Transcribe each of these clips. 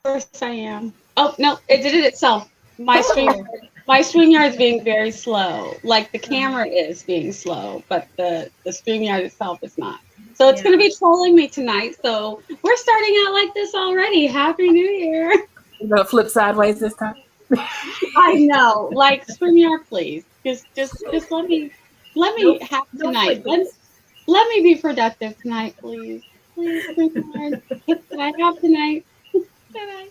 course I am. Oh no, it did it itself. My stream Oh. my StreamYard is being very slow. Like the camera is being slow, but the StreamYard itself is not. So it's gonna Yeah. be trolling me tonight. So we're starting out like this already. Happy New Year. You gonna flip sideways this time? I know. Like StreamYard, please. Just let me No, have no tonight. flippers. Let me be productive tonight, please. Please, StreamYard. What can I have tonight? Can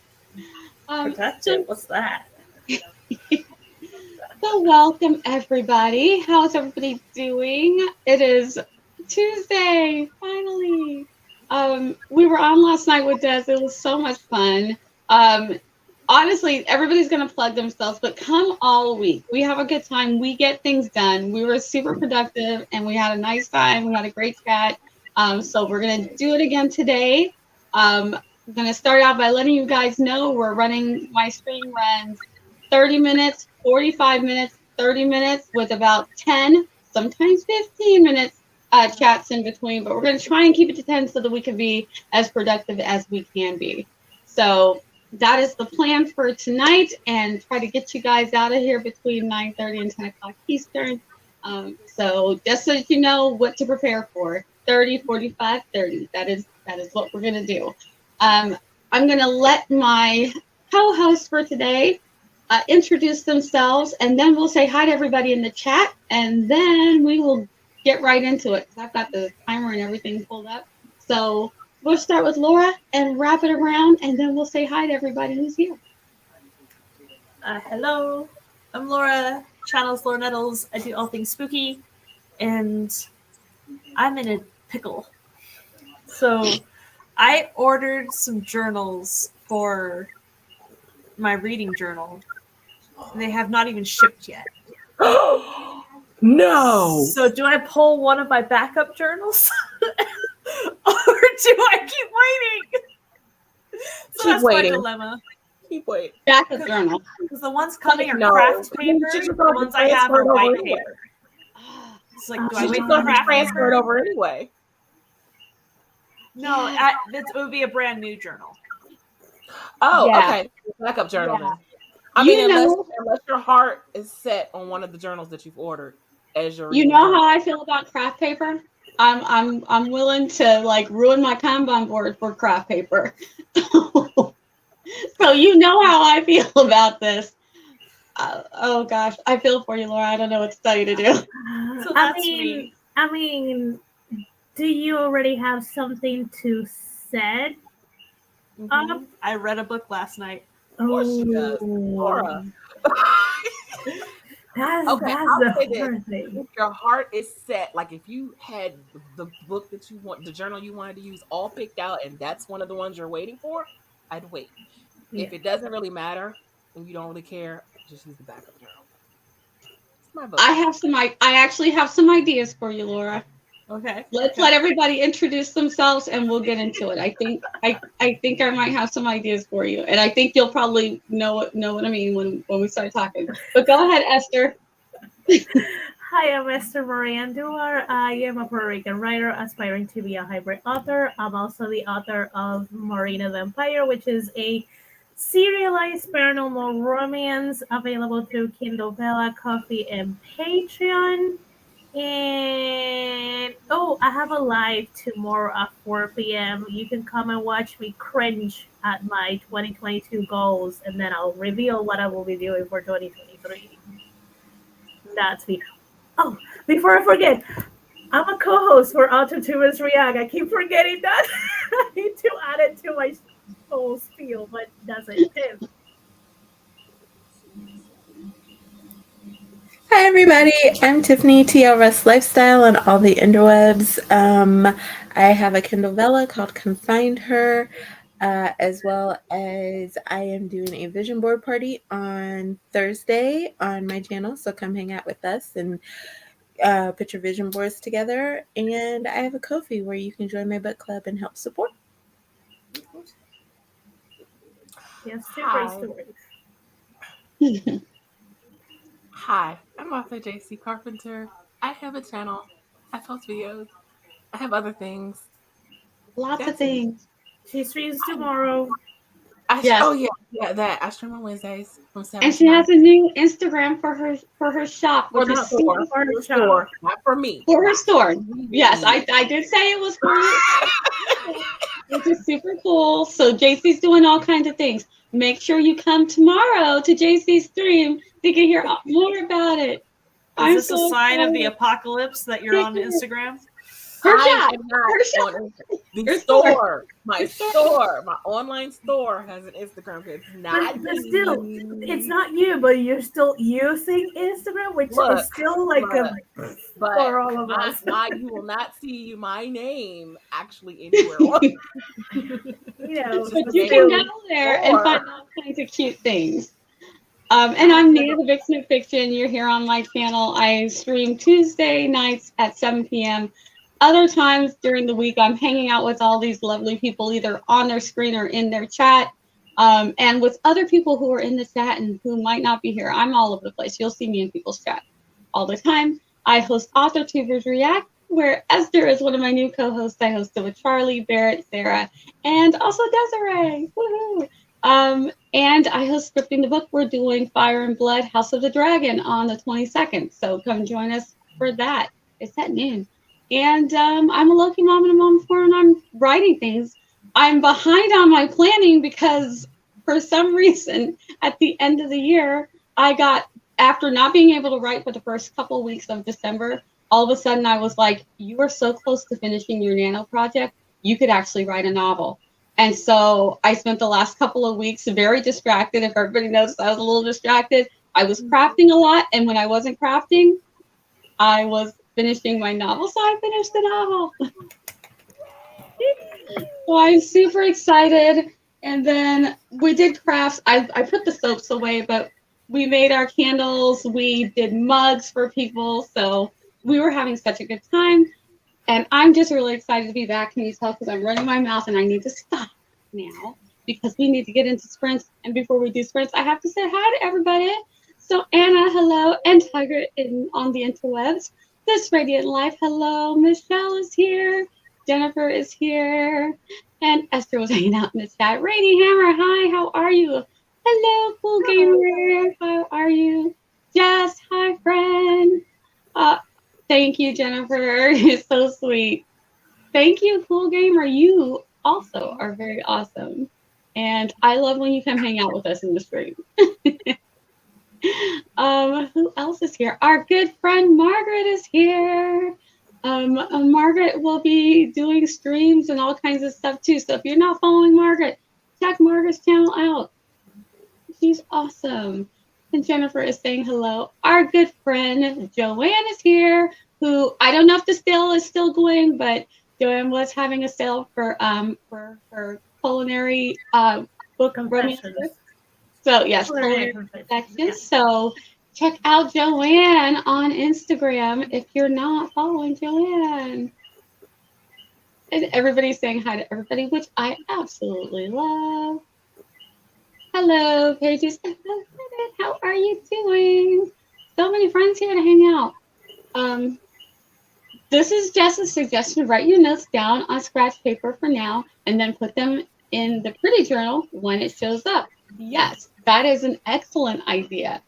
I? Productive. So What's that? So welcome everybody. How's everybody doing? It is Tuesday, finally. We were on last night with Des. It was so much fun. Um, Honestly, everybody's gonna plug themselves, but come all week. We have a good time. We get things done. We were super productive and we had a nice time. We had a great chat. So we're gonna do it again today. I'm gonna start out by letting you guys know we're running my stream runs 30 minutes, 45 minutes, 30 minutes with about 10, sometimes 15 minutes chats in between. But we're going to try and keep it to 10 so that we can be as productive as we can be. So that is the plan for tonight and try to get you guys out of here between 9:30 and 10 o'clock Eastern. So just so that you know what to prepare for 30, 45, 30. That is what we're going to do. I'm going to let my co-host for today introduce themselves, and then we'll say hi to everybody in the chat, and then we will get right into it because I've got the timer and everything pulled up. So we'll start with Laura and wrap it around, and then we'll say hi to everybody who's here. Hello, I'm Laura. Channel's Laura Nettles. I do all things spooky, and I'm in a pickle. So I ordered some journals for my reading journal. They have not even shipped yet. No. So do I pull one of my backup journals? Or do I keep waiting? So Keep that's waiting. my dilemma. Keep waiting. Backup journal. Because the ones coming are No. craft You paper. should just The ones I have transfer are it over white anyway. paper. It's like, do You I should wait just for go craft transfer it paper? over anyway. No, Yeah. it would be a brand new journal. Oh, Yeah. okay. Backup journal Yeah. then. I mean, You know, unless your heart is set on one of the journals that you've ordered as your you reading know journal. how I feel about craft paper. I'm willing to like ruin my Kanban board for craft paper. So you know how I feel about this. Oh gosh, I feel for you, Laura. I don't know what to tell you to do. So I that's me. mean, do you already have something to set up? I read a book last night. Of course she does. Laura. Okay, That's I'll the say this. hard thing. If your heart is set, like if you had the book that you want, the journal you wanted to use all picked out, and that's one of the ones you're waiting for, I'd wait. Yeah. If it doesn't really matter and you don't really care, just use the backup journal. It's my vote. I actually have some ideas for you, Laura. Okay. Let's let everybody introduce themselves and we'll get into it. I think I might have some ideas for you. And I think you'll probably know what I mean when we start talking. But go ahead, Esther. Hi, I'm Esther Moran-Duar. I am a Puerto Rican writer aspiring to be a hybrid author. I'm also the author of Marina Vampire, which is a serialized paranormal romance available through Kindle Vella, Coffee, and Patreon. And I have a live tomorrow at 4 p.m. You can come and watch me cringe at my 2022 goals, and then I'll reveal what I will be doing for 2023. That's me. Oh, before I forget, I'm a co-host for AutoTubers React. I keep forgetting that. I need to add it to my whole spiel, but that's it. Tim. Hi everybody, I'm Tiffany, TLRS Lifestyle on all the interwebs. I have a Kindle Vella called Confined Her, as well as I am doing a vision board party on Thursday on my channel, so come hang out with us and put your vision boards together. And I have a Ko-fi where you can join my book club and help support. Yes, two great stories. Hi, I'm author JC Carpenter. I have a channel. I post videos. I have other things. Lots of That's it. things. She streams tomorrow. Yes. Oh yeah, that I stream on Wednesdays from 7 And to she 9. has a new Instagram for her shop, For which the is store, For the shop. store, not for me. for her Not store. for me. Yes, I did say it was for you, which is super cool. So JC's doing all kinds of things. Make sure you come tomorrow to JC's stream to get hear more about it. I'm Is this so a sign of the excited. apocalypse that you're on Instagram? Her I shop, am not her shop, on the her store. My Your store. store, my online store has an Instagram. It's not But still, it's not you, but you're still using Instagram, which Look, is still like a but for all of us. you will not see my name actually anywhere on. You know, But Just you the can name. go there and Or- find all kinds of cute things. And I'm Nina the Vixen of Fiction. You're here on my channel. I stream Tuesday nights at 7 p.m. Other times during the week, I'm hanging out with all these lovely people, either on their screen or in their chat, and with other people who are in the chat and who might not be here. I'm all over the place. You'll see me in people's chat all the time. I host Author Tubers React, where Esther is one of my new co-hosts. I host it with Charlie, Barrett, Sarah, and also Desiree. Woohoo! And I host Scripting the Book. We're doing Fire and Blood, House of the Dragon on the 22nd. So come join us for that. It's at noon. And I'm a Loki mom and a mom before, and I'm writing things. I'm behind on my planning because for some reason at the end of the year, after not being able to write for the first couple of weeks of December, all of a sudden I was like, you are so close to finishing your nano project, you could actually write a novel. And so I spent the last couple of weeks very distracted. If everybody noticed, I was a little distracted. I was crafting a lot. And when I wasn't crafting, I was finishing my novel. So I finished the novel. So I'm super excited. And then we did crafts. I put the soaps away, but we made our candles. We did mugs for people. So we were having such a good time. And I'm just really excited to be back. Can you tell? Because I'm running my mouth and I need to stop now because we need to get into sprints. And before we do sprints, I have to say hi to everybody. So Anna, hello, and Tiger on the interwebs. This Radiant Life, hello. Michelle is here. Jennifer is here. And Esther was hanging out in the chat. Rainy Hammer, hi, how are you? Hello, Cool Gamer, how are you? Jess, hi, friend. Thank you, Jennifer. You're so sweet. Thank you, Cool Gamer. You also are very awesome. And I love when you come hang out with us in the stream. Who else is here? Our good friend Margaret is here. Margaret will be doing streams and all kinds of stuff too. So if you're not following Margaret, check Margaret's channel out. She's awesome. And Jennifer is saying hello. Our good friend Joanne is here, who I don't know if the sale is still going, but Joanne was having a sale for her culinary book romance. So yes, culinary confections. So check out Joanne on Instagram if you're not following Joanne. And everybody's saying hi to everybody, which I absolutely love. Hello, Pages. How are you doing? So many friends here to hang out. This is just a suggestion. Write your notes down on scratch paper for now, and then put them in the pretty journal when it shows up. Yes, that is an excellent idea.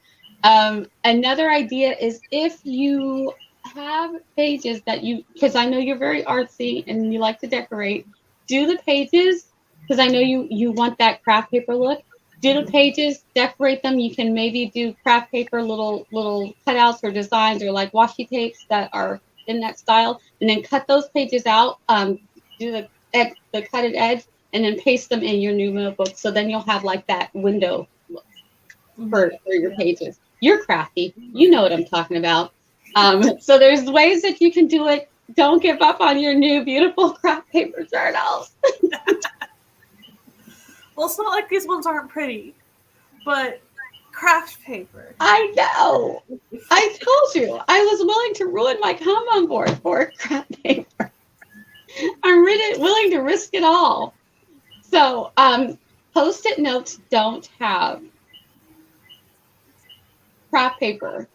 Another idea is if you have pages that because I know you're very artsy and you like to decorate, do the pages, because I know you want that craft paper look. Do the pages, decorate them. You can maybe do craft paper little cutouts or designs or like washi tapes that are in that style, and then cut those pages out. Do the cutted edge, and then paste them in your new notebook. So then you'll have like that window look for your pages. You're crafty. You know what I'm talking about. So there's ways that you can do it. Don't give up on your new beautiful craft paper journals. Well, it's not like these ones aren't pretty, but craft paper. I know. I told you. I was willing to ruin my Kanban board for craft paper. I'm really willing to risk it all. So, Post-it notes don't have craft paper.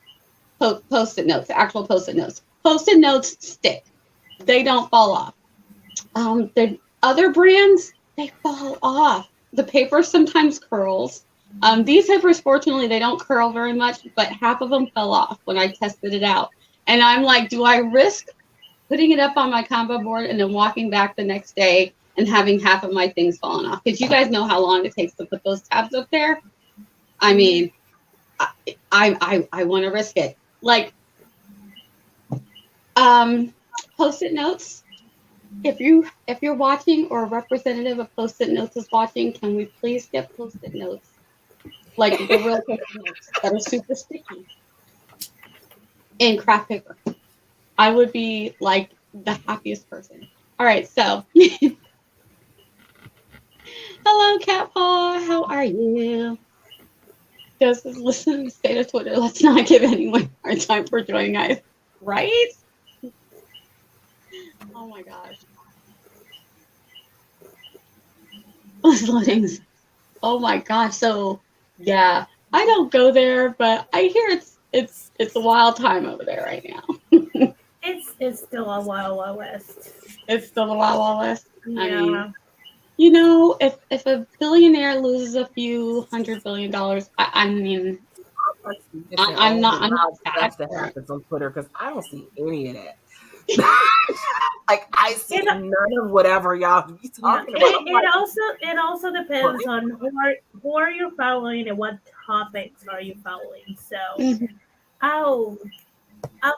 Post-it notes, actual Post-it notes. Post-it notes stick. They don't fall off. The other brands, they fall off. the paper sometimes curls. These zippers, fortunately, they don't curl very much, but half of them fell off when I tested it out. And I'm like, do I risk putting it up on my combo board and then walking back the next day and having half of my things falling off? Because you guys know how long it takes to put those tabs up there. I mean, I want to risk it. Like, Post-it notes. If you're watching or a representative of Post-it notes is watching, can we please get Post-it notes? Like the real Post-it notes that are super sticky in craft paper. I would be like the happiest person. All right, so hello, Cat Paw. How are you? Just listen to the state of Twitter. Let's not give anyone a hard time for joining us, right? Oh my gosh. Loadings. Oh my gosh. So yeah, I don't go there, but I hear it's a wild time over there right now. It's still a wild west. It's still a wild west. Yeah. I mean, you know, if a billionaire loses a few $100 billion, I mean, I'm not stuff that happens on Twitter because I don't see any of that. Like I see none of whatever y'all be talking about. It also depends on who are you following and what topics are you following. So I'll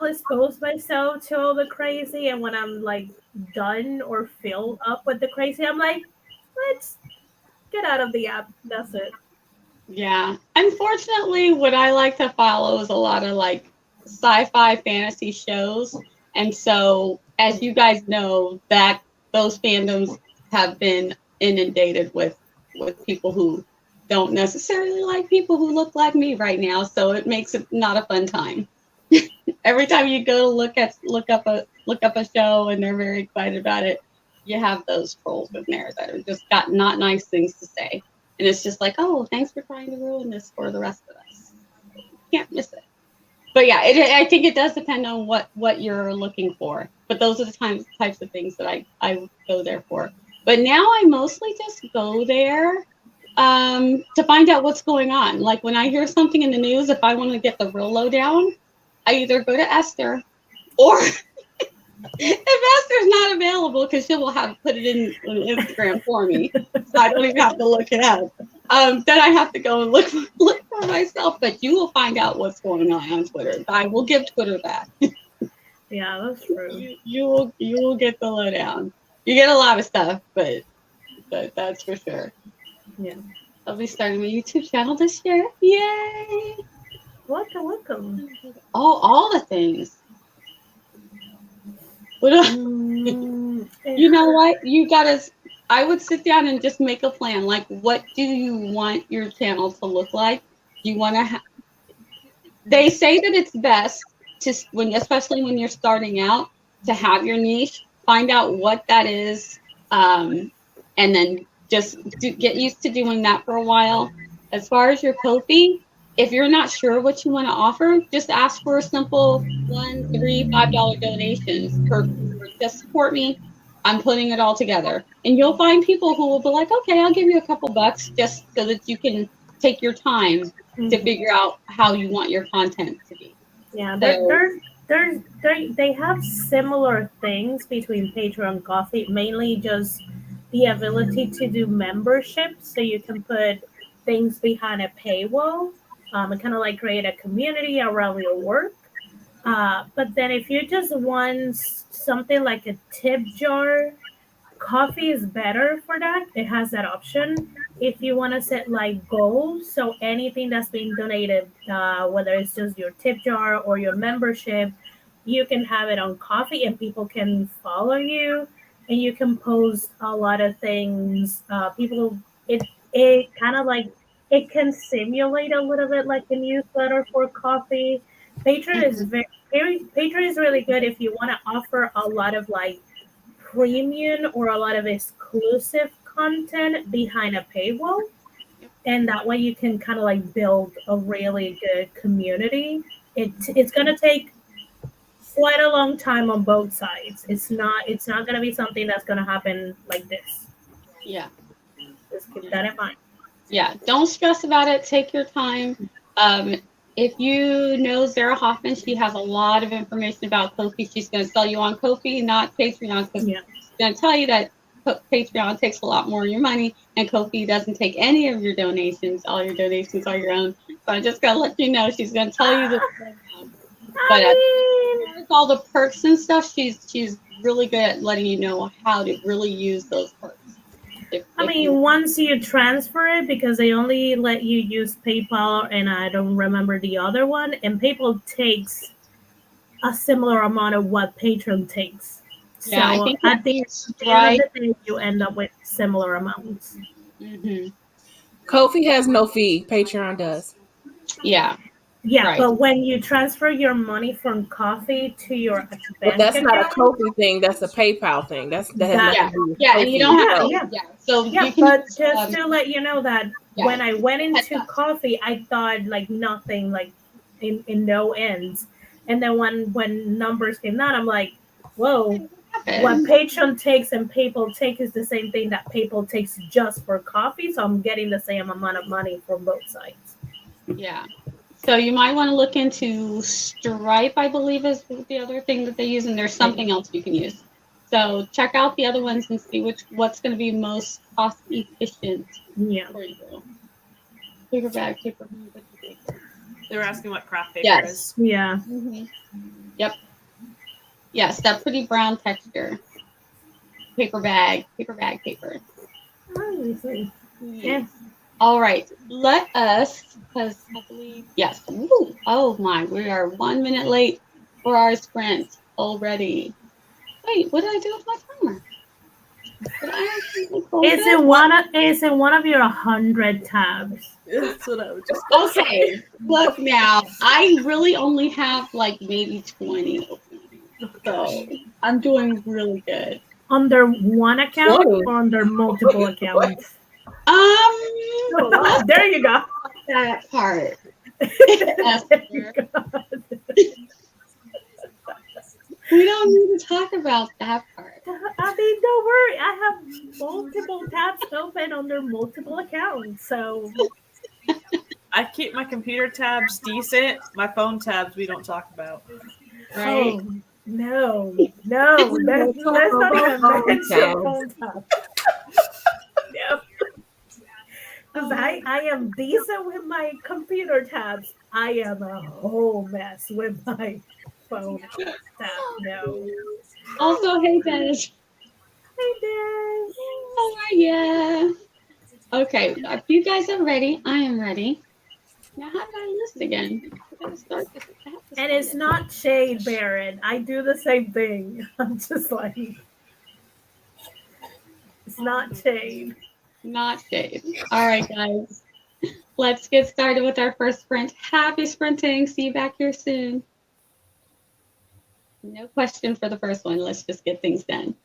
expose myself to all the crazy, and when I'm like done or filled up with the crazy, I'm like, let's get out of the app. That's it. Yeah. Unfortunately, what I like to follow is a lot of like sci-fi fantasy shows. And so, as you guys know, that those fandoms have been inundated with people who don't necessarily like people who look like me right now. So it makes it not a fun time. Every time you go to look up a show and they're very excited about it, you have those trolls in there that are just got not nice things to say. And it's just like, oh, thanks for trying to ruin this for the rest of us. Can't miss it. But yeah, I think it does depend on what you're looking for. But those are the types of things that I go there for. But now I mostly just go there to find out what's going on. Like when I hear something in the news, if I want to get the real lowdown, I either go to Esther or if Esther's not available, because she will have put it in Instagram for me, so I don't even have to look it up. Then I have to go and look for myself. But you will find out what's going on Twitter. I will give Twitter that. Yeah, that's true. You will get the lowdown. You get a lot of stuff, but that's for sure. Yeah. I'll be starting my YouTube channel this year. Yay! Welcome. All the things. You know what? You gotta. I would sit down and just make a plan. Like, what do you want your channel to look like? You want to. They say that it's best to especially when you're starting out, to have your niche. Find out what that is, and then just get used to doing that for a while. As far as your Ko-fi, if you're not sure what you want to offer, just ask for a simple $1, $3, $5 donations for just support me. I'm putting it all together. And you'll find people who will be like, okay, I'll give you a couple bucks just so that you can take your time to figure out how you want your content to be. Yeah, they have similar things between Patreon and Coffee, mainly just the ability to do memberships, so you can put things behind a paywall and kind of like create a community around your work. But then if you just want something like a tip jar, Coffee is better for that. It has that option. If you want to set like goals, so anything that's being donated, whether it's just your tip jar or your membership, you can have it on Coffee and people can follow you and you can post a lot of things. It kind of like, it can simulate a little bit like a newsletter for Coffee. Patreon is really good if you want to offer a lot of like premium or a lot of exclusive content behind a paywall, and that way you can kind of like build a really good community. It's going to take quite a long time on both sides. It's not going to be something that's going to happen like this. Yeah. Just keep that in mind. Yeah, don't stress about it. Take your time. If you know Sarah Hoffman, she has a lot of information about Ko-fi. She's going to sell you on Ko-fi, not Patreon, because Yeah. she's going to tell you that Patreon takes a lot more of your money, and Ko-fi doesn't take any of your donations. All your donations are your own. So I'm just going to let you know she's going to tell you this. But as far as all the perks and stuff, she's really good at letting you know how to really use those perks. I mean, once you transfer it, because they only let you use PayPal, and I don't remember the other one, and PayPal takes a similar amount of what Patreon takes. Yeah, I So think at the end Stripe. of the day, you end up with similar amounts. Mm-hmm. Ko-fi has no fee. Patreon does. Yeah. Yeah, Right. but when you transfer your money from Coffee to your But bank that's not a account, Ko-fi thing. That's a PayPal thing. That has That- nothing to do with Yeah, and you Ko-fi. don't have Yeah, to. Yeah. So yeah, you can. but just to let you know that yeah, when I went into up. Coffee, I thought like nothing, like in no ends, and then when numbers came out, I'm like, whoa. What Patreon takes and PayPal take is the same thing that PayPal takes just for Coffee, so I'm getting the same amount of money from both sides. Yeah. So you might want to look into Stripe, I believe is the other thing that they use, and there's something else you can use. So check out the other ones and see what's going to be most cost efficient Yeah. for you. Paper bag, paper. They were asking what craft paper Yes. is. Yeah. Mm-hmm. Yep. Yes, that pretty brown texture. Paper bag, paper. Yeah. All right, let us, because I believe, yes. Woo. Oh my, we are 1 minute late for our sprint already. Wait, what did I do with my timer? Did I actually close It's it? in one of your 100 tabs. That's what I was just. Okay, look now. I really only have like maybe 20 open. So I'm doing really good. Under one account 20? or under multiple accounts? There you go. That part. There you go. We don't need to talk about that part. I mean, don't worry. I have multiple tabs open under multiple accounts. So I keep my computer tabs decent. My phone tabs we don't talk about. Right? oh, no, let's not even mention phone tabs. No. Because I am decent with my computer tabs. I am a whole mess with my phone tab. No. Also, hey Dennis. Hey, Des. How are ya? Okay, if you guys are ready, I am ready. Now, how did I list again? I gotta start this. I have to And start it's it. not shade, Barrett. I do the same thing. I'm just like, it's not shade. Not shade. All right, guys. Let's get started with our first sprint. Happy sprinting. See you back here soon. No question for the first one. Let's just get things done.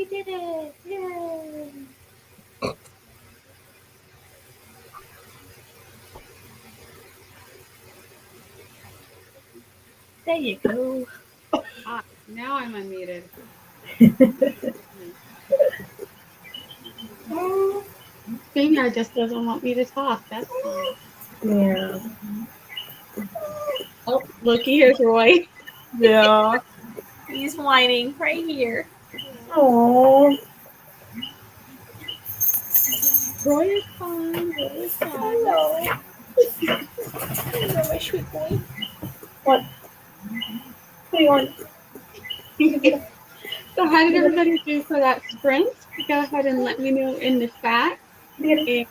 We did it! Yay! There you go. Now I'm unmuted. StreamYard just doesn't want me to talk. That's fine. Yeah. Oh, looky, here's Roy. Yeah. He's whining right here. Oh. Roy is fine. Roy is fine. Hello. Hello, my sweet boy. What? What do you want? So how did everybody do for that sprint? Go ahead and let me know in the chat. And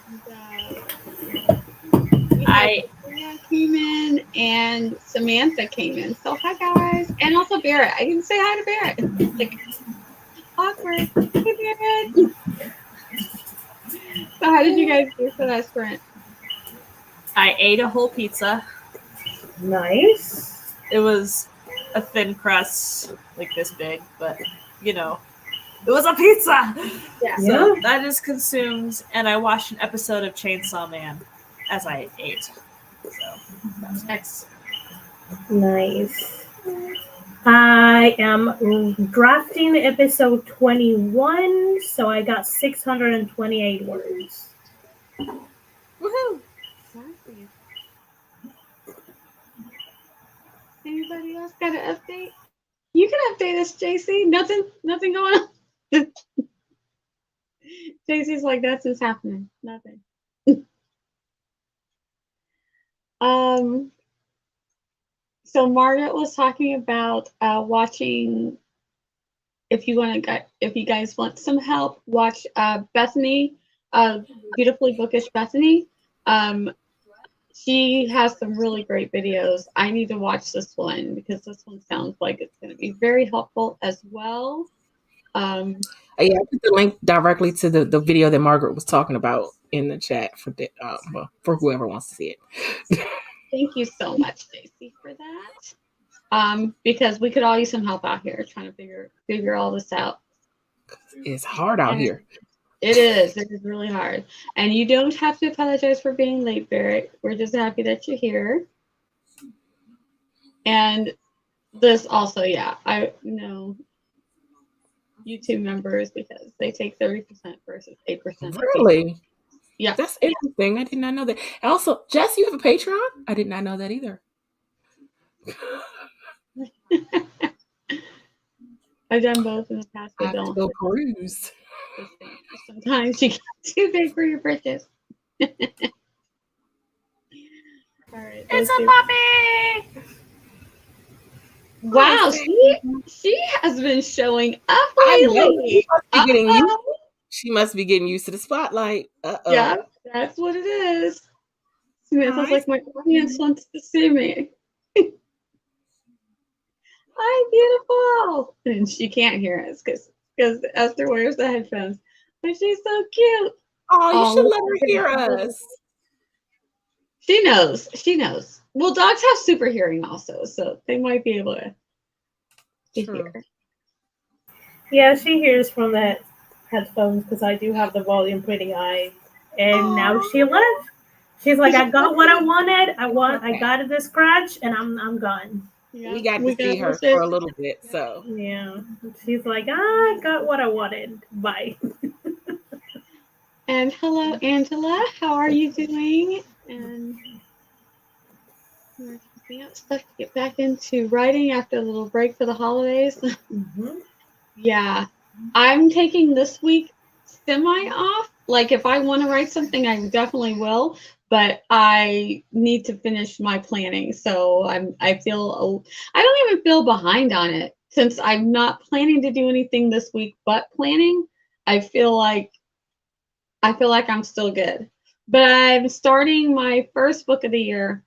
Maria came in and Samantha came in. So hi guys. And also Barrett. I didn't say hi to Barrett. Like awkward. Hey Barrett. So how did you guys do for that sprint? I ate a whole pizza. Nice. It was a thin crust, like this big, but you know, it was a pizza. Yeah. So that is consumed, and I watched an episode of Chainsaw Man as I ate. So that's next. Nice. I am drafting episode 21, so I got 628 words. Woohoo! Exactly. Anybody else got an update? You can update us, JC. Nothing going on. JC's like, that's what's happening. Nothing. So Margaret was talking about watching. If you guys want some help, watch Bethany, Beautifully Bookish Bethany. She has some really great videos. I need to watch this one because this one sounds like it's going to be very helpful as well. Yeah, I put the link directly to the video that Margaret was talking about in the chat for whoever wants to see it. Thank you so much, JC, for that. Because we could all use some help out here trying to figure all this out. It's hard out here. It is. It is really hard. And you don't have to apologize for being late, Barrett. We're just happy that you're here. And this also, yeah, I know YouTube members because they take 30% versus 8%. Really? Yeah. That's interesting. I did not know that. And also, Jess, you have a Patreon? I did not know that either. I've done both in the past, but I have to go peruse. Sometimes you get too big for your britches. All right, It's a puppy. Wow, she has been showing up lately. She must be getting used to the spotlight. Yeah, that's what it is. Samantha's like, my audience wants to see me. Hi, beautiful. And she can't hear us because Esther wears the headphones. But she's so cute. Oh, you should let her hear us. She knows. She knows. Well, dogs have super hearing also, so they might be able to hear. Yeah, she hears from the headphones because I do have the volume pretty high. And now she left. She's like, I got what I wanted. I got the scratch, and I'm gone. Yeah, we got to see her for a little bit, so yeah. She's like, I got what I wanted. Bye. And hello, Angela. How are you doing? And we're picking up stuff to get back into writing after a little break for the holidays. Mm-hmm. Yeah, I'm taking this week semi off. Like if I want to write something, I definitely will. But I need to finish my planning, so I don't even feel behind on it since I'm not planning to do anything this week but planning. I feel like I'm still good. But I'm starting my first book of the year,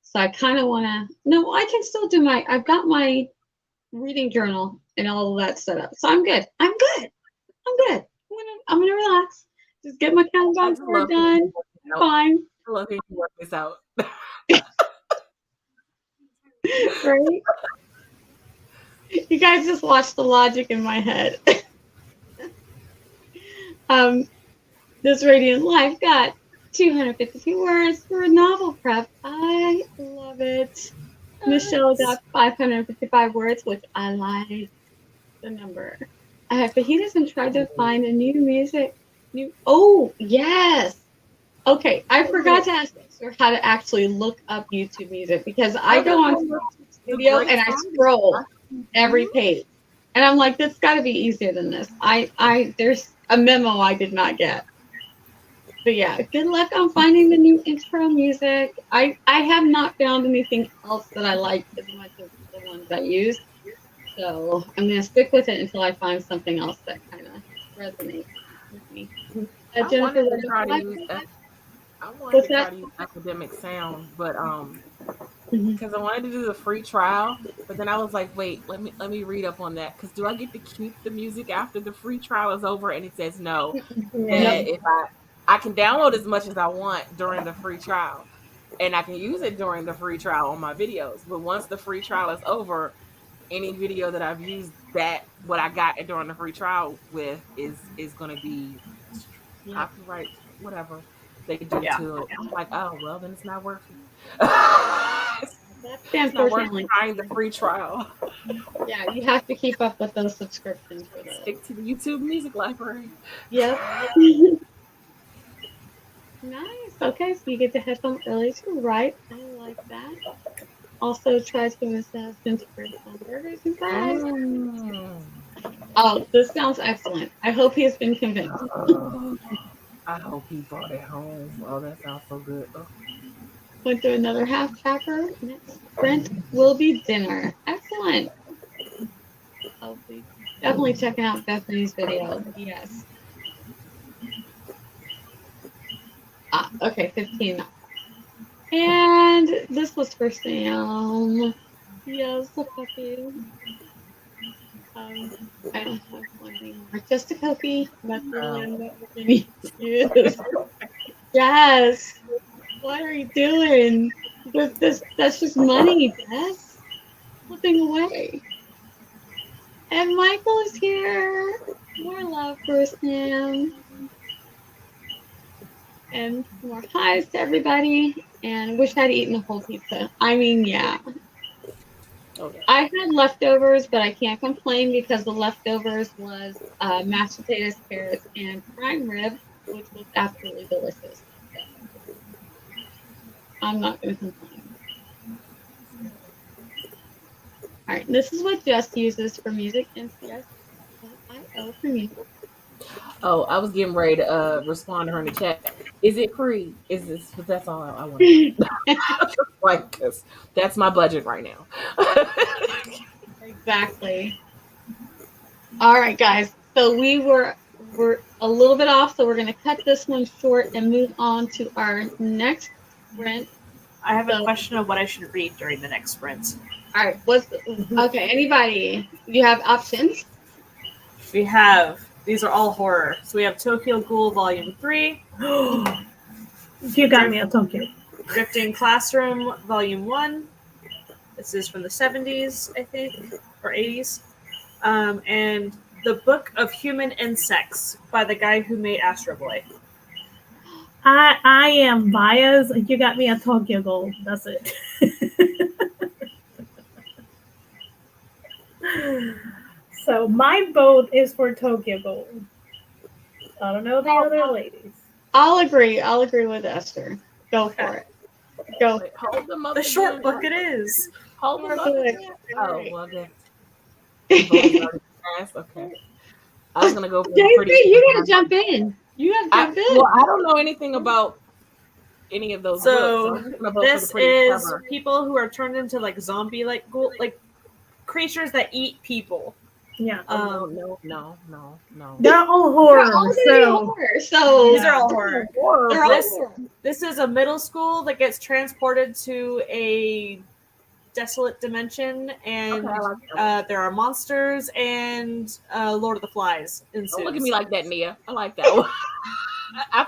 so I kind of want to. No, I can still do I've got my reading journal and all of that set up, so I'm good. I'm good. I'm gonna relax. Just get my countdown board done. Fine. I love hearing you work this out. Right? You guys just watch the logic in my head. This Radiant Life got 252 words for a novel prep. I love it. Michelle got 555 words, which I like the number. Fajitas and tried to find a new music. Oh, yes. Okay, I forgot to ask Esther how to actually look up YouTube music because I go on YouTube Studio and I scroll every page. And I'm like, this got to be easier than this. There's a memo I did not get. But yeah, good luck on finding the new intro music. I have not found anything else that I like as much as the ones I use. So I'm going to stick with it until I find something else that kind of resonates with me. Jennifer, I wanted to try to use academic sound, but because I wanted to do the free trial, but then I was like, wait, let me read up on that. Because do I get to keep the music after the free trial is over? And it says no. And if I can download as much as I want during the free trial, and I can use it during the free trial on my videos. But once the free trial is over, any video that I've used what I got during the free trial with is going to be copyright, whatever they do to it. I'm like, oh well, then it's not worth it. It's not worth trying the free trial. Yeah, you have to keep up with those subscriptions for those. Stick to the YouTube music library. Yep. Nice. Okay, so you get to head home early to write. I like that. Also, try to assassin's first burgers and fries. Oh, this sounds excellent. I hope he has been convinced. I hope he brought it home. Oh, that sounds so good. Oh. Went to another half chapter. Next sprint will be dinner. Excellent. I'll be definitely checking out Bethany's video. Yes. Okay, 15. And this was for Sam. Yes, the puppy. I don't have one anymore. Just a copy. That's the one that we're going to use. Yes. What are you doing? That's just money, Des. Flipping away. And Michael is here. More love for Sam. And more highs to everybody. And wish I'd eaten the whole pizza. I mean, yeah. Okay. I had leftovers, but I can't complain because the leftovers was mashed potatoes, carrots, and prime rib, which was absolutely delicious. So, I'm not going to complain. All right, this is what Jess uses for music and CS.io for music. Oh, I was getting ready to respond to her in the chat. Is it free? Is this? That's all I want to know. Like, because that's my budget right now. Exactly. All right, guys. So we're a little bit off, so we're going to cut this one short and move on to our next sprint. I have a question of what I should read during the next sprint. All right. Okay? Anybody? You have options. We have. These are all horror. So we have Tokyo Ghoul Volume 3. You got me on Tokyo. Drifting Classroom Volume 1. This is from the 70s, I think, or 80s. And The Book of Human Insects by the guy who made Astro Boy. I am biased. You got me on Tokyo Ghoul. That's it. So my vote is for Tokyo Ghoul. I don't know the other ladies. I'll agree with Esther. Go for it. Go. Wait, hold them up The again. short book it is. Hold them up again. Oh, well, then. Okay. I was going to go for JC, pretty. you got to jump in. You got to jump in. Well, I don't know anything about any of those So books. this is cover. People who are turned into like zombie like creatures that eat people. Yeah. No. They're all horror. So these are all horror. Horror. This is a middle school that gets transported to a desolate dimension, and there are monsters and Lord of the Flies ensues. Don't look at me like that, Nia. I like that one. I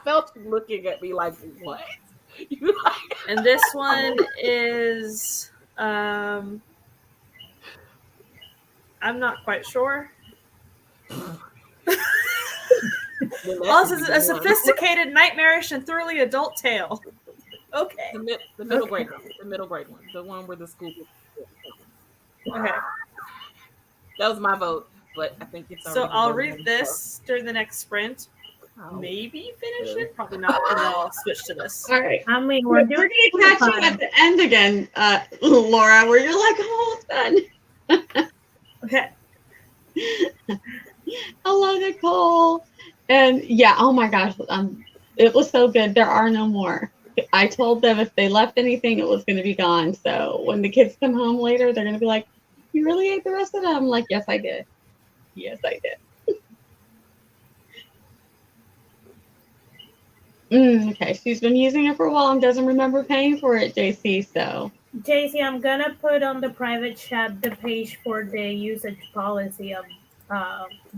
felt you looking at me like, what? You like? And this one is I'm not quite sure. Oh, this is a sophisticated, nightmarish, and thoroughly adult tale. Okay. The middle grade one. The middle grade one. The one where the school. Okay. That was my vote, but I think it's So already I'll voted read on, this during the next sprint. so. Maybe finish it. Probably not. And then I'll switch to this. All right. I mean, We're we're doing going to catch you at the end again, Laura, where you're like, oh, it's done. Okay. Hello, Nicole. And yeah, oh my gosh, it was so good. There are no more. I told them if they left anything, it was going to be gone. So when the kids come home later, they're going to be like, you really ate the rest of them? I'm like, yes, I did. Yes, I did. Okay, she's been using it for a while and doesn't remember paying for it, JC. So JC, I'm gonna put on the private chat the page for the usage policy of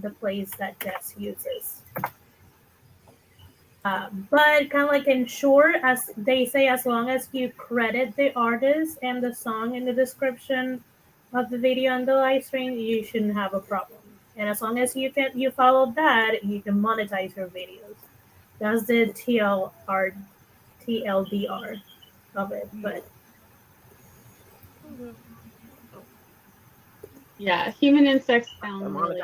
the place that Jess uses. But kind of like in short, as they say, as long as you credit the artist and the song in the description of the video and the live stream, you shouldn't have a problem. And as long as you follow that, you can monetize your videos. That's the TLDR of it. But yeah, human insects sound really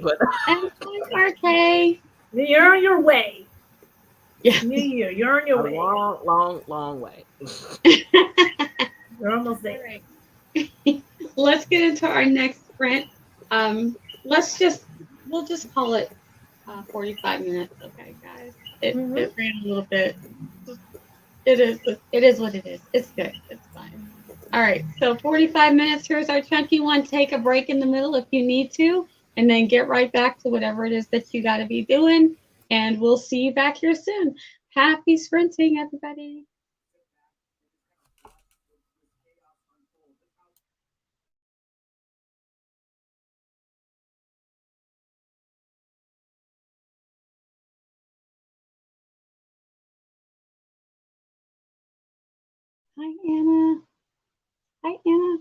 but and RK. you're on your way. Yeah. New Year, you're on your way. Long way. You're almost there. Let's get into our next sprint. We'll just call it 45 minutes. Okay, guys. It ran a little bit. It is what it is. It's good. It's fine. All right. So 45 minutes. Here's our chunky one. Take a break in the middle if you need to, and then get right back to whatever it is that you got to be doing. And we'll see you back here soon. Happy sprinting, everybody. Hi, Anna. Hi, Anna.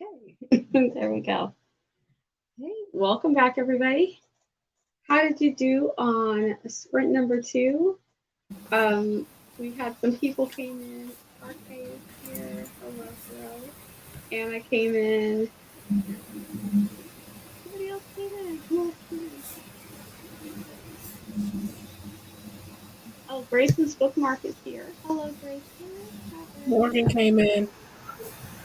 Okay, there we go. Hey, welcome back, everybody. How did you do on sprint number 2? We had some people came in. RK is here. Hello, hello. Anna came in. Somebody else came in. Who else came in? Oh, Grayson's bookmark is here. Hello, Grayson. Hi. Morgan came in.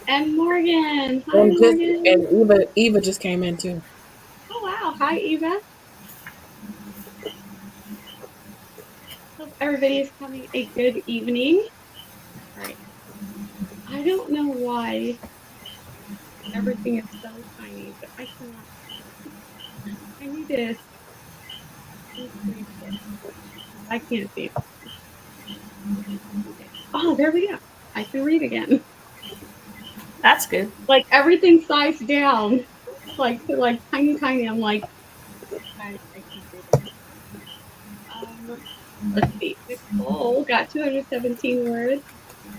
And Morgan. Hi, Morgan. And Eva just came in too. Oh, wow. Hi, Eva. Hope everybody is having a good evening. All right. I don't know why everything is so tiny, but I cannot. I need to increase it. I can't see it. Okay. Oh, there we go. I can read again. That's good. Like everything sized down, like tiny. I'm like, I can read it. Let's see. Nicole got 217 words.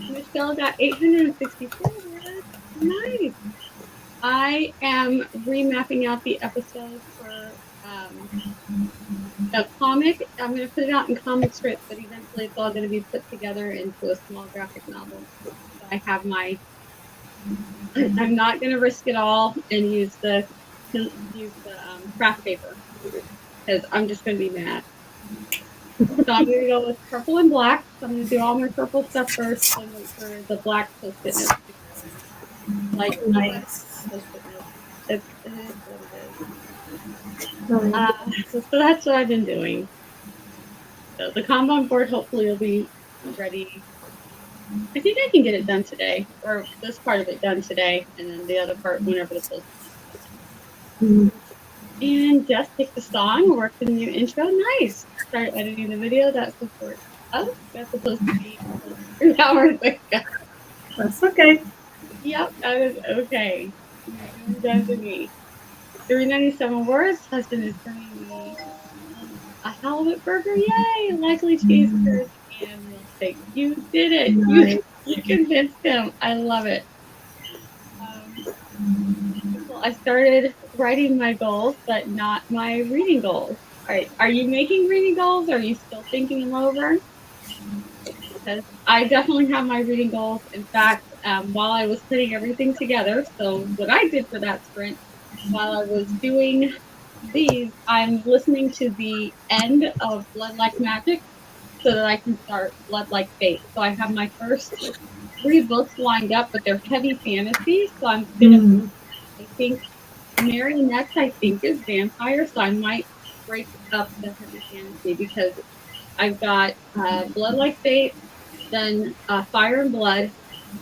Michelle got 864 words. Nice. I am remapping out the episodes for the comic. I'm going to put it out in comic strips, but eventually it's all going to be put together into a small graphic novel. So I have my. I'm not going to risk it all and use the craft paper because I'm just going to be mad. So I'm going to go with purple and black. So I'm going to do all my purple stuff first and wait for the black post-it notes. Like Nice. Post-it notes. It is what it is. So that's what I've been doing. So the Kanban board hopefully will be ready. I think I can get it done today, or this part of it done today, and then the other part whenever the post. And just pick the song, work the new intro. Nice. Start editing the video. That's before. Oh, that's supposed to be 3 hours ago. That's okay. Yep, that is okay. You're done to me. 397 words. Husband is bringing me a halibut burger. Yay! Likely cheese curds and milkshake. You did it. Nice. You convinced him. I love it. Well, I started writing my goals, but not my reading goals. All right. Are you making reading goals? Or are you still thinking them over? Because I definitely have my reading goals. In fact, while I was putting everything together, so what I did for that sprint, while I was doing these, I'm listening to the end of Blood Like Magic so that I can start Blood Like Fate. So I have my first 3 books lined up, but they're heavy fantasy. So I'm gonna, I think, Marionettes, I think, is vampire. So I might break up the heavy fantasy because I've got Blood Like Fate, then Fire and Blood,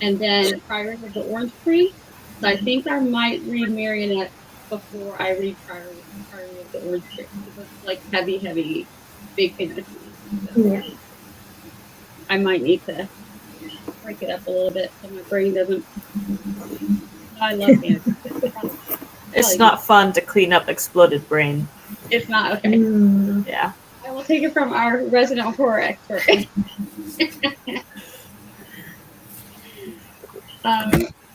and then Priory of the Orange Tree. So I think I might read Marionette before I read Priory of the Orange Tree. It's like heavy, big fantasy. So Yeah. I might need to break it up a little bit so my brain doesn't. I love fantasy. It's not fun to clean up exploded brain. It's not okay. Yeah. I will take it from our resident horror expert.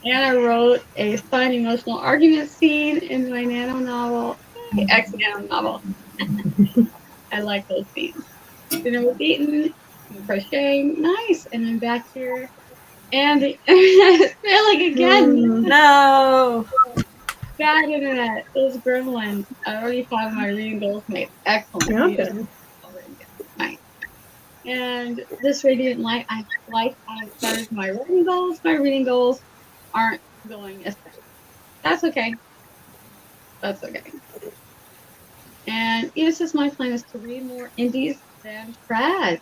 Anna wrote a fun emotional argument scene in my nano novel, ex-nano novel. I like those scenes. Dinner with Eaton, crocheting, nice. And then back here, and failing again. No. Bad internet. Those gremlins. I already found my reading goals made. Excellent. Okay. Nice. And this radiant light, I started my reading goals. My reading goals aren't going as fast. That's okay. That's okay. And it's just my plan is to read more indies than trad.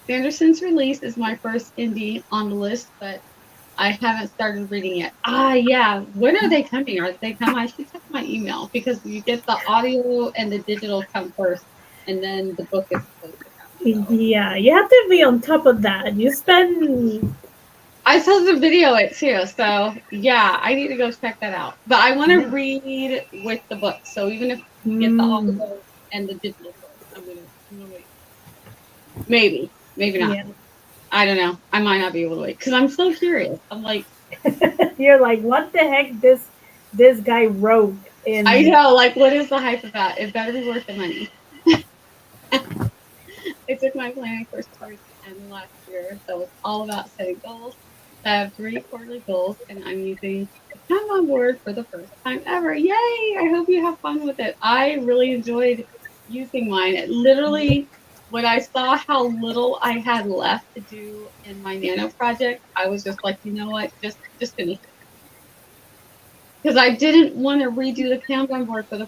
Sanderson's Release is my first indie on the list, but I haven't started reading yet. Yeah. When are they coming? Are they coming? I should check my email because you get the audio and the digital come first, and then the book is supposed to come. So. Yeah, you have to be on top of that. You spend. I saw the video it too, so yeah, I need to go check that out. But I want to read with the book, so even if you get the audio and the digital book, I'm gonna wait. Maybe not. Yeah. I don't know. I might not be able to wait because I'm so curious. I'm like, You're like, what the heck? This guy wrote in. I know, like, what is the hype about? It better be worth the money. I took my planning course towards the end last year, so it's all about setting goals. I have 3 quarterly goals, and I'm using the Kanban board for the first time ever. Yay! I hope you have fun with it. I really enjoyed using mine. It literally, when I saw how little I had left to do in my nano project, I was just like, you know what? Just finish it. Because I didn't want to redo the Kanban board for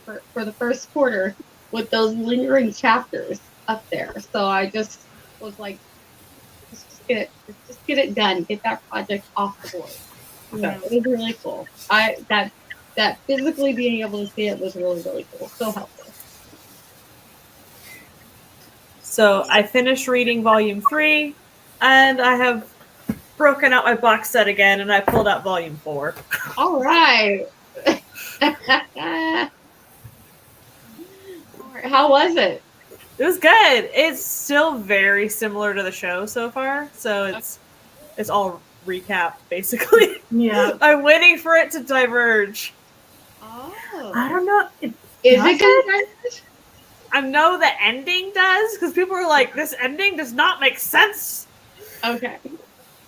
the first quarter with those lingering chapters up there. So I just was like, just get it done. Get that project off the board. So it was really cool. That physically being able to see it was really, really cool. So helpful. So I finished reading volume 3, and I have broken out my box set again, and I pulled out volume 4. All right. All right. How was it? It was good. It's still very similar to the show so far, so it's all recap basically. Yeah. I'm waiting for it to diverge. Oh. I don't know. Is it going to diverge? I know the ending does, because people are like, this ending does not make sense. Okay.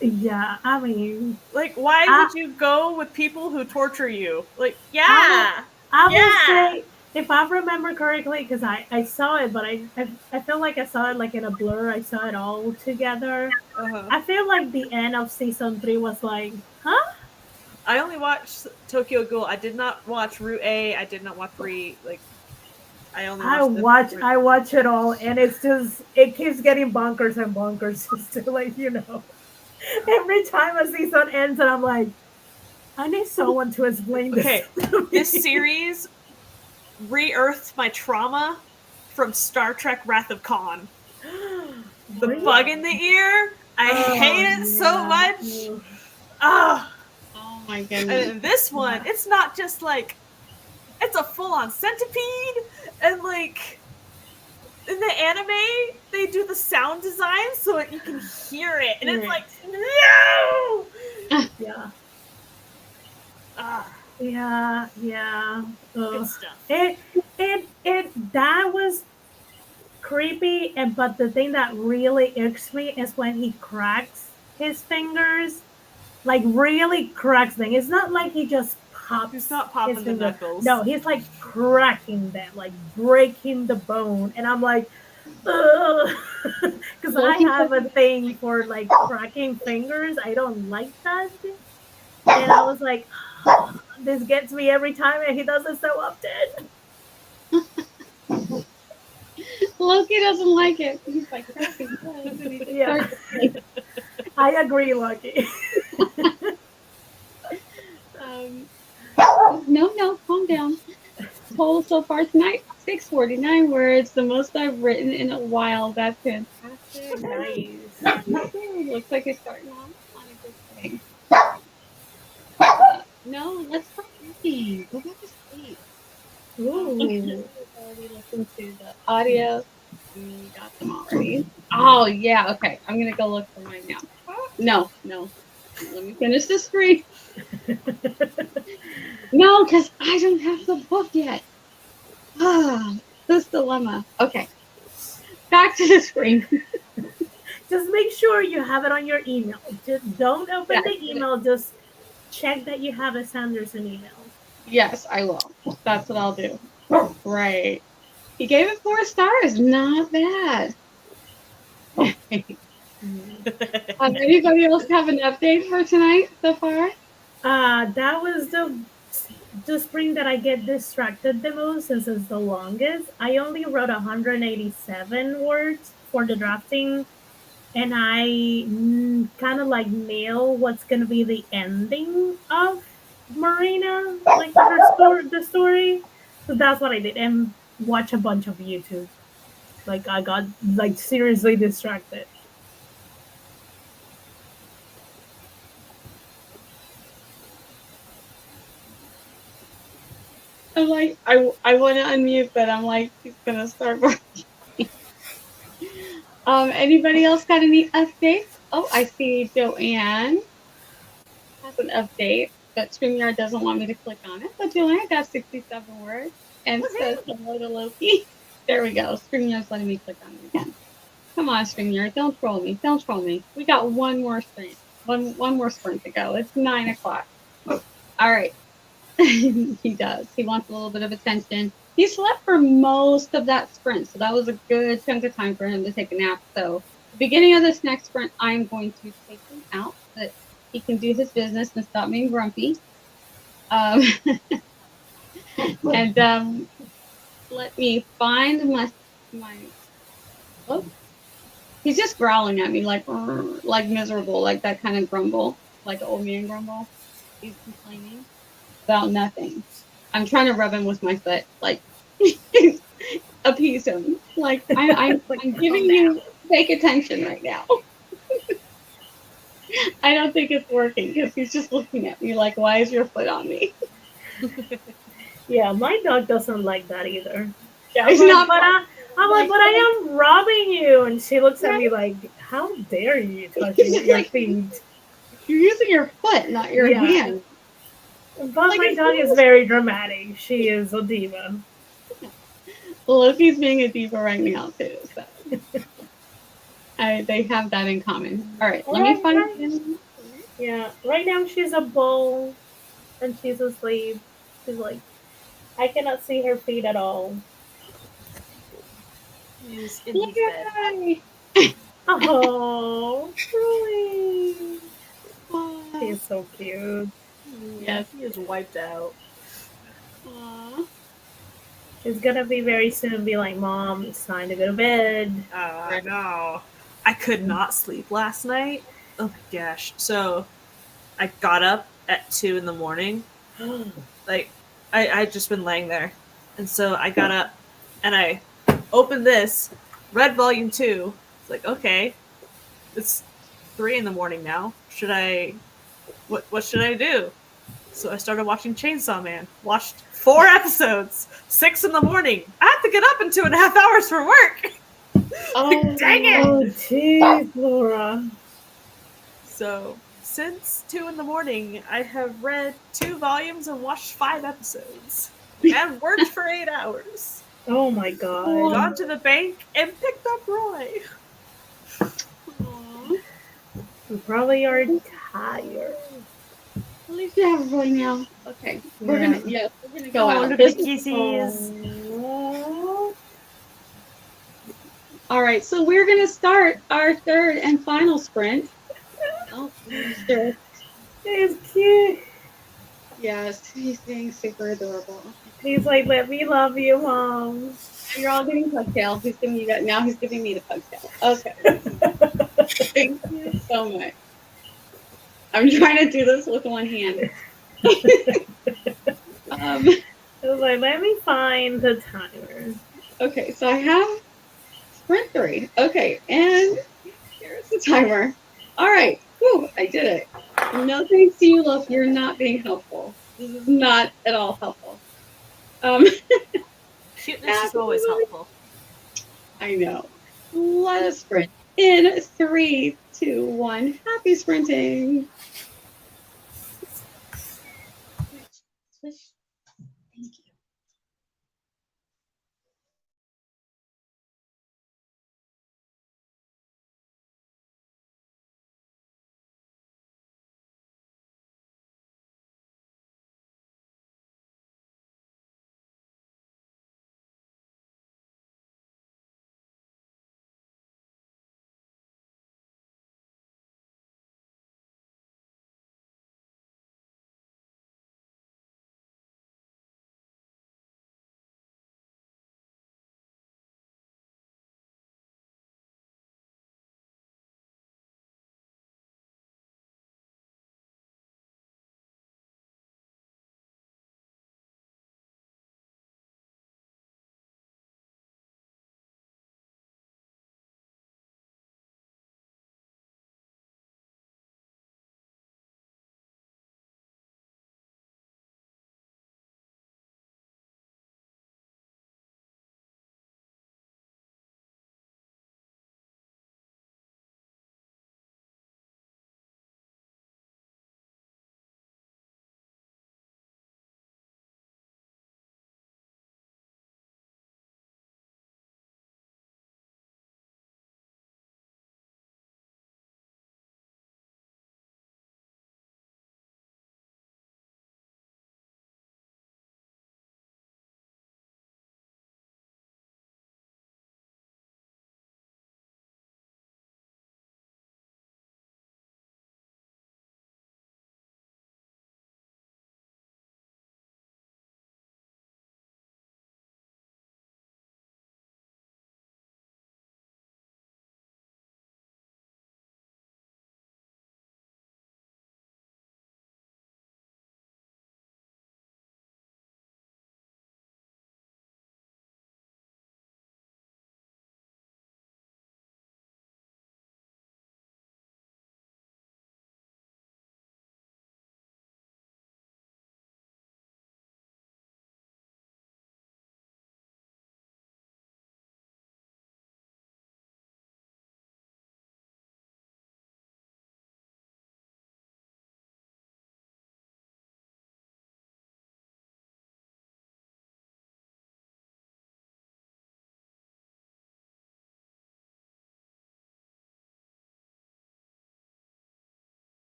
Yeah, I mean, like, why would you go with people who torture you? Like, yeah. I will say, if I remember correctly, because I saw it, but I feel like I saw it like in a blur. I saw it all together. I feel like the end of season 3 was like, huh? I only watched Tokyo Ghoul. I did not watch Route A. I did not watch Re. Like, I watch it all, and it keeps getting bonkers and bonkers. Just to let you know, every time a season ends, and I'm like, I need someone to explain this. Okay, this series re-earthed my trauma from Star Trek Wrath of Khan. The bug in the ear. I hate it so much. Oh my goodness. And this one, it's not just like, it's a full-on centipede, and like in the anime they do the sound design so that you can hear it, and it's like, no. Yeah. Good stuff. That was creepy, but the thing that really irks me is when he cracks his fingers, like really cracks them. It's not like he just pops. He's not popping the knuckles. No, he's like cracking them, like breaking the bone, and I'm like, because I have a thing for like cracking fingers. I don't like that, and I was like, this gets me every time, and he does it so often. Loki doesn't like it. He's like, yeah. I agree, Loki. No, calm down. Total so far tonight, 649 words, the most I've written in a while. That's fantastic. Nice. Looks like it's starting on a good thing. No, let's stop reading. Go back to sleep. Ooh. Already listened to the audio. We got them already. Oh, yeah. Okay. I'm going to go look for mine now. No. Let me finish the screen. No, because I don't have the book yet. This dilemma. Okay. Back to the screen. Just make sure you have it on your email. Just don't open the email. Just check that you have a Sanderson email. Yes, I will. That's what I'll do. Right. He gave it 4 stars. Not bad. Anybody else have an update for tonight so far? That was the spring that I get distracted the most, since it's the longest. I only wrote 187 words for the drafting, and I kind of like nail what's gonna be the ending of Marina, like the story. So that's what I did, and watch a bunch of YouTube. Like I got like seriously distracted. I'm like, I want to unmute, but I'm like, he's gonna start working. Anybody else got any updates? Oh, I see Joanne has has an update, but StreamYard doesn't want me to click on it. But Juliana got 67 words and says hello to Loki. There we go. StreamYard's letting me click on it again. Come on, StreamYard. Don't troll me. Don't troll me. We got one more sprint. One more sprint to go. It's 9 o'clock. All right. He does. He wants a little bit of attention. He slept for most of that sprint, so that was a good chunk of time for him to take a nap. So, the beginning of this next sprint, I'm going to take him out so that he can do his business and stop being grumpy. And let me find my. Oh, he's just growling at me like miserable, like that kind of grumble, like old man grumble. He's complaining about nothing. I'm trying to rub him with my foot, like appease him. Like I'm giving you fake attention right now. I don't think it's working because he's just looking at me like, "Why is your foot on me?" Yeah, my dog doesn't like that either. Yeah, I'm like, but I am robbing you, and she looks at me like, "How dare you touch your like, feet?" You're using your foot, not your hand. But like my dog is very dramatic. She is a diva. Loki's being a diva right now too. So they have that in common. All right, let me find him. Yeah, right now she's a bull, and she's asleep. She's like, I cannot see her feet at all. He's in his bed. Oh, really? He's so cute. Yes, he is wiped out. Aww. She's gonna be very soon. Be like, Mom, it's time to go to bed. I know. I could not sleep last night. Oh my gosh! So I got up at 2 a.m. Like I just been laying there, and so I got up and I opened this, read volume 2. It's like, okay, it's 3 a.m. now. Should I? What should I do? So I started watching Chainsaw Man. Watched 4 episodes. 6 a.m. I have to get up in 2.5 hours for work. Oh, dang it! Oh, jeez, Laura. So since 2 a.m, I have read 2 volumes and watched 5 episodes, and worked for 8 hours. Oh my God. Gone to the bank and picked up Roy. Aww. You probably are tired. At least you have Roy now. Okay, we're gonna go out. Look at kisses. All right, so we're gonna start our third and final sprint. Oh, sure. He's cute. Yes, he's being super adorable. He's like, let me love you, Mom. You're all getting pugtails. He's giving you that. Now he's giving me the pugtail. Okay. Thank you so much. I'm trying to do this with one hand. I was like, let me find the timer. Okay, so I have sprint 3. Okay, and here's the timer. All right. Whew, I did it. No thanks to you, love. You're not being helpful. This is not at all helpful. Cuteness is always helpful. I know. Let us sprint. In 3, 2, 1. Happy sprinting. Swish. Thank you.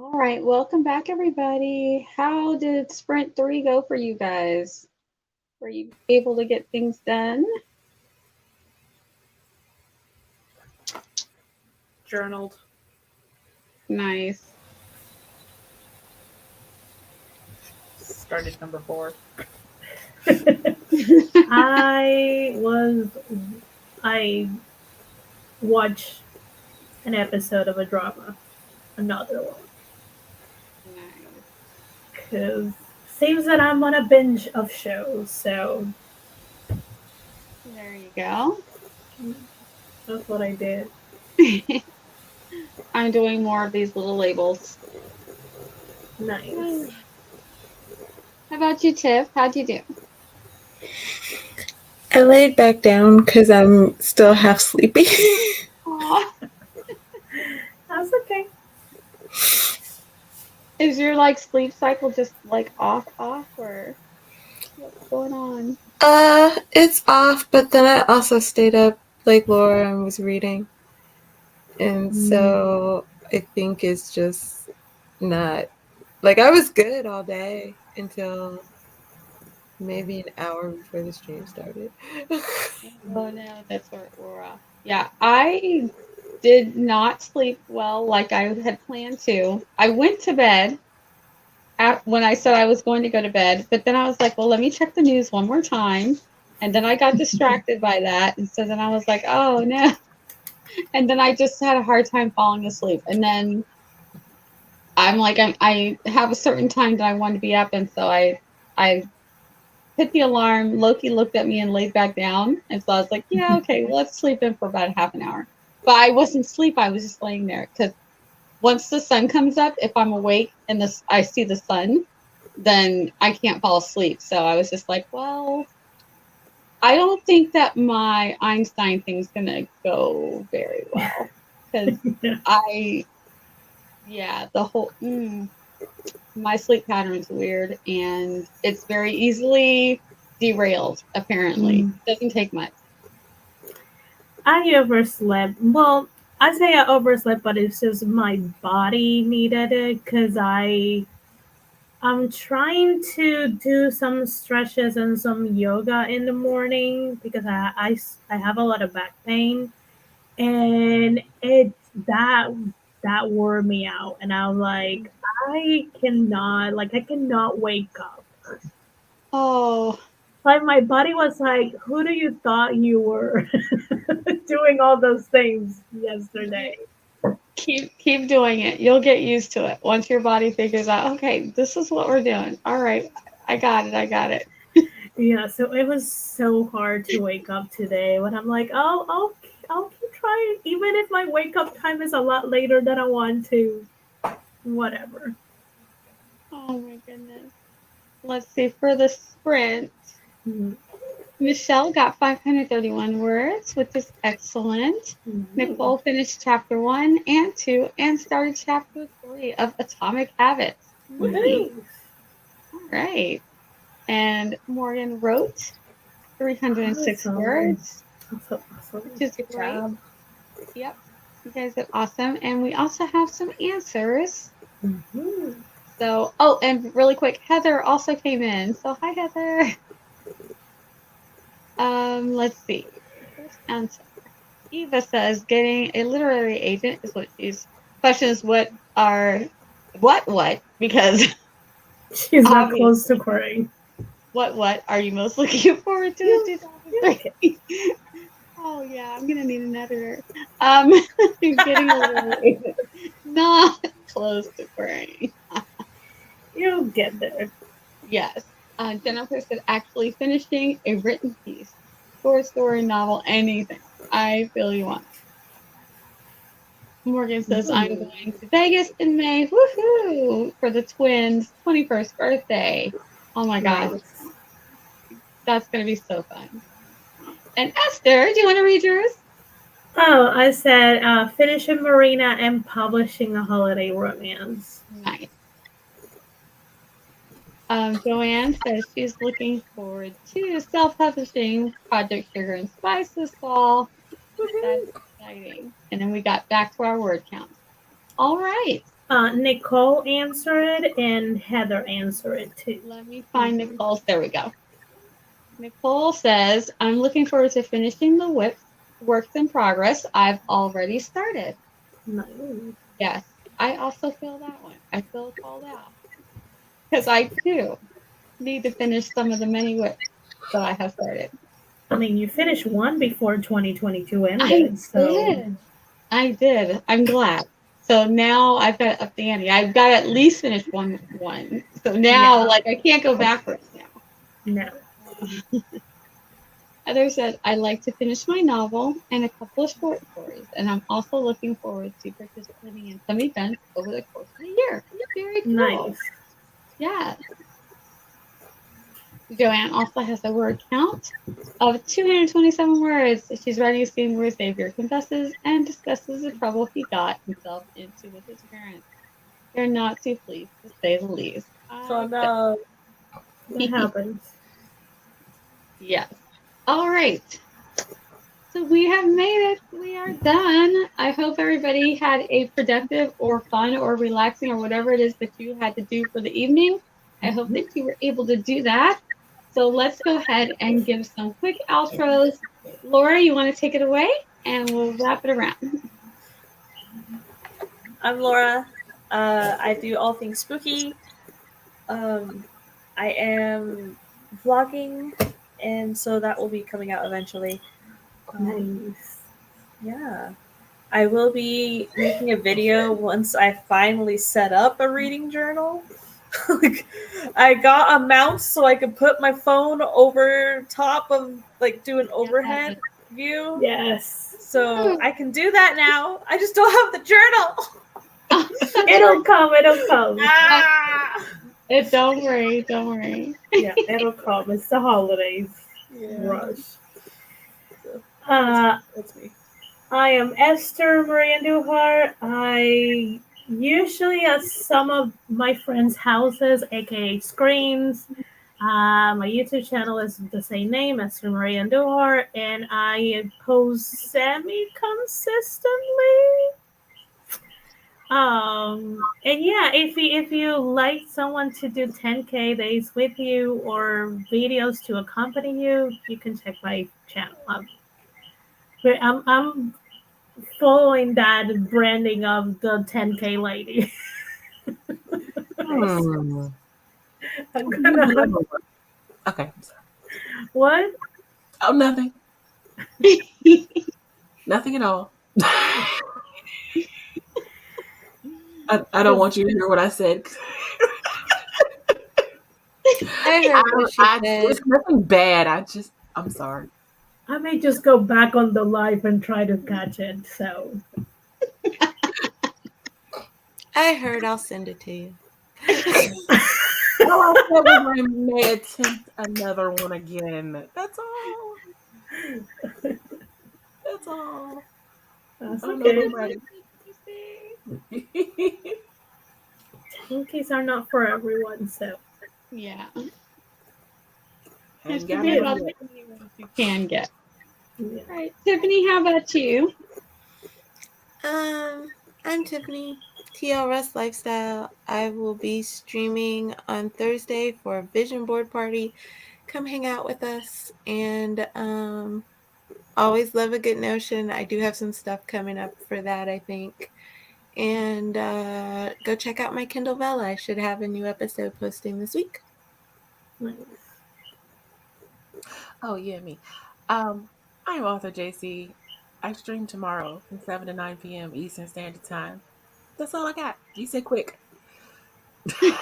All right, welcome back, everybody. How did Sprint 3 go for you guys? Were you able to get things done? Journaled. Nice. Started number 4. I watched an episode of a drama, another one, Nice. because seems that I'm on a binge of shows, so There you go. that's what I did. I'm doing more of these little labels. Nice. How about you, Tiff? How'd you do? I laid back down because I'm still half sleepy. Aw. That's okay. Is your like sleep cycle just like off, or what's going on? It's off, but then I also stayed up like Laura and was reading. And so I think it's just not like I was good all day until maybe an hour before the stream started. Oh no, that's where we're off. Yeah, I did not sleep well like I had planned to. I went to bed when I said I was going to go to bed, but then I was like, well, let me check the news one more time. And then I got distracted by that. And so then I was like, oh no. And then I just had a hard time falling asleep. And then I'm like, I have a certain time that I want to be up. And so I hit the alarm. Loki looked at me and laid back down. And so I was like, yeah, okay, well, let's sleep in for about half an hour. But I wasn't asleep. I was just laying there because once the sun comes up, if I'm awake and I see the sun, then I can't fall asleep. So I was just like, well, I don't think that my Einstein thing's going to go very well. Because my sleep pattern's weird and it's very easily derailed, apparently. Doesn't take much. I overslept. Well, I say I overslept, but it's just my body needed it because I'm trying to do some stretches and some yoga in the morning because I have a lot of back pain, and that wore me out, and I was like, I cannot wake up. Oh, Like my body was like, who do you thought you were doing all those things yesterday? keep doing it. You'll get used to it once your body figures out, okay, this is what we're doing. All right, I got it. Yeah, so it was so hard to wake up today. But I'm like, I'll keep trying, even if my wake up time is a lot later than I want to. Whatever. Oh my goodness. Let's see, for the sprint, Michelle got 531 words, which is excellent. Nicole finished chapter 1 and 2 and started chapter 3 of Atomic Habits. Nice. All right. And Morgan wrote 306 words, which is Good great. job. Yep. You guys did awesome. And we also have some answers. So, and really quick, Heather also came in. So, hi, Heather. Let's see. First answer. Eva says getting a literary agent is what she's questions what because She's not close to crying. What are you most looking forward to in 2003? Oh yeah, I'm gonna need an editor. Getting a literary agent. Not close to crying. You'll get there. Yes. Jennifer said actually finishing a written piece, short story, novel, anything. I feel you on. Morgan says I'm going to Vegas in May, woohoo, for the twins' 21st birthday. Oh my gosh, that's gonna be so fun. And Esther, do you want to read yours? Oh, I said finishing Marina and publishing a holiday romance. Nice. Joanne says she's looking forward to self-publishing Project Sugar and Spice this fall. That's exciting. And then we got back to our word count. All right. Nicole answered it and Heather answered it too. Let me find Nicole's. There we go. Nicole says, I'm looking forward to finishing the works in progress. I've already started. Nice. Yes, I also feel that one. I feel called out. Because I, too, need to finish some of the many whips that I have started. I mean, you finished one before 2022 ended. I did. I'm glad. So now I've got to up the ante. I've got to at least finish one. So now, like, I can't go backwards now. No. Heather said, I like to finish my novel and a couple of short stories, and I'm also looking forward to participating in some events over the course of the year. Very cool. Nice. Yeah. Joanne also has a word count of 227 words. She's writing a scene where Xavier confesses and discusses the trouble he got himself into with his parents. They're not too pleased, to say the least. So no. What happens? Yes. All right. So we have made it. We are done. I hope everybody had a productive or fun or relaxing or whatever it is that you had to do for the evening. I hope that you were able to do that. So let's go ahead and give some quick outros. Laura, you want to take it away? And we'll wrap it around. I'm Laura. I do all things spooky. I am vlogging, and so that will be coming out eventually. Nice. Yeah. I will be making a video once I finally set up a reading journal. Like, I got a mouse so I could put my phone over top of, like, do an overhead view. Yes. So I can do that now. I just don't have the journal. It'll come. Ah! Don't worry. Yeah, it'll come. It's the holidays. Yeah. Rush. So, that's me. I am Esther Maria Duhart. I usually at some of my friends' houses, aka screens. My YouTube channel is the same name, Esther Maria Duhart, and I post semi-consistently. And yeah, if you like someone to do 10K days with you or videos to accompany you, you can check my channel. I'm following that branding of the 10K lady. I'm gonna... Okay. What? Oh, nothing. Nothing at all. I don't want you to hear what I said. I heard what she said. It's nothing bad. I'm sorry. I may just go back on the live and try to catch it. So I heard. I'll send it to you. All I said was I may attempt another one again. That's all. That's all. that's I don't okay. know nobody. 10Ks are not for everyone, so Yeah. Ain't Just got forget it about yet. the ones you can get. yeah. All right, Tiffany, how about you? I'm Tiffany, TLRS Lifestyle. I will be streaming on Thursday for a vision board party. Come hang out with us, and always love a good notion. I do have some stuff coming up for that, I think. And go check out my Kindle Vella. I should have a new episode posting this week. Oh yeah, me. I'm author JC. I stream tomorrow from 7 to 9 p.m. Eastern Standard Time. That's all I got. You said quick. You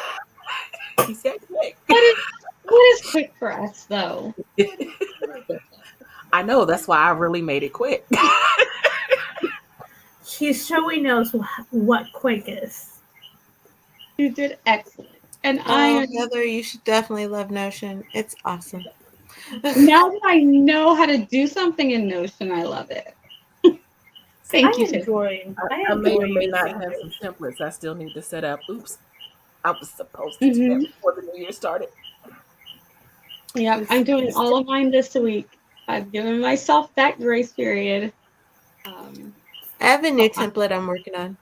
said quick. What is quick for us, though? I know. That's why I really made it quick. She's showing us what quick is. You did excellent. And Heather, you should definitely love Notion. It's awesome. now that I know how to do something in Notion, I love it. Thank you, Tiffany. I may or may not have some templates I still need to set up. Oops. I was supposed to do that before the new year started. Yeah, I'm doing all of mine this week. I've given myself that grace period. I have a new template I'm working on.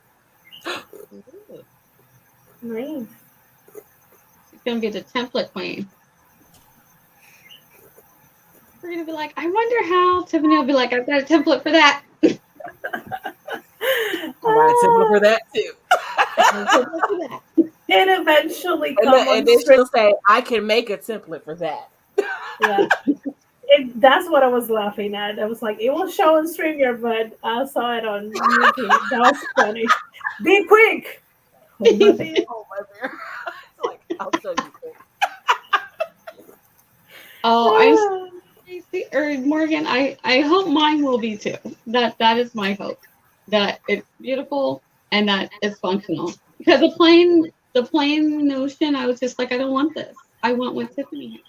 Nice. She's gonna be the template queen. We're gonna be like, I wonder how. Tiffany will be like, I've got a template for that. I got a template for that too. And eventually And then she'll say, I can make a template for that. Yeah. That's what I was laughing at. I was like, it will show on StreamYard, but I saw it on YouTube. That was funny. Be quick! Hold my beer. Hold my beer. It's like, I'll show you quick. Oh, or Morgan, I hope mine will be too. That is my hope. That it's beautiful and that it's functional. Because the plain notion, I was just like, I don't want this. I want what Tiffany has.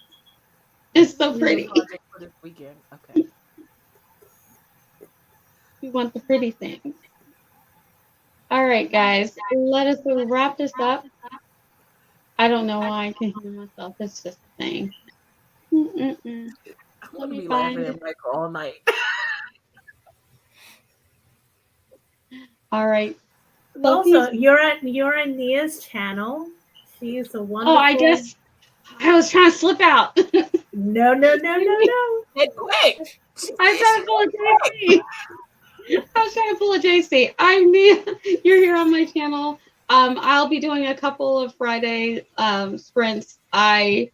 It's so pretty. For this weekend. Okay. We want the pretty things. All right, guys, let us wrap this up. I don't know why I can hear myself. It's just a thing. I'm gonna be laughing at Michael all night. All right. Also, you're at Nia's channel. She is a wonderful. Oh, I guess I was trying to slip out. No. Get quick. I was trying to pull a JC. I was trying to pull a JC. I'm Nia. You're here on my channel. I'll be doing a couple of Friday sprints. I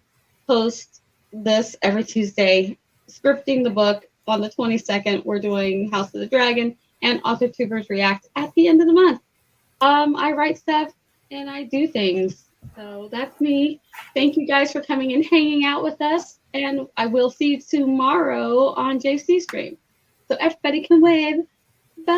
post this every Tuesday, scripting the book. On the 22nd, we're doing House of the Dragon and AuthorTubers React at the end of the month. I write stuff and I do things. So that's me. Thank you guys for coming and hanging out with us. And I will see you tomorrow on JC Stream. So everybody can wave. Bye.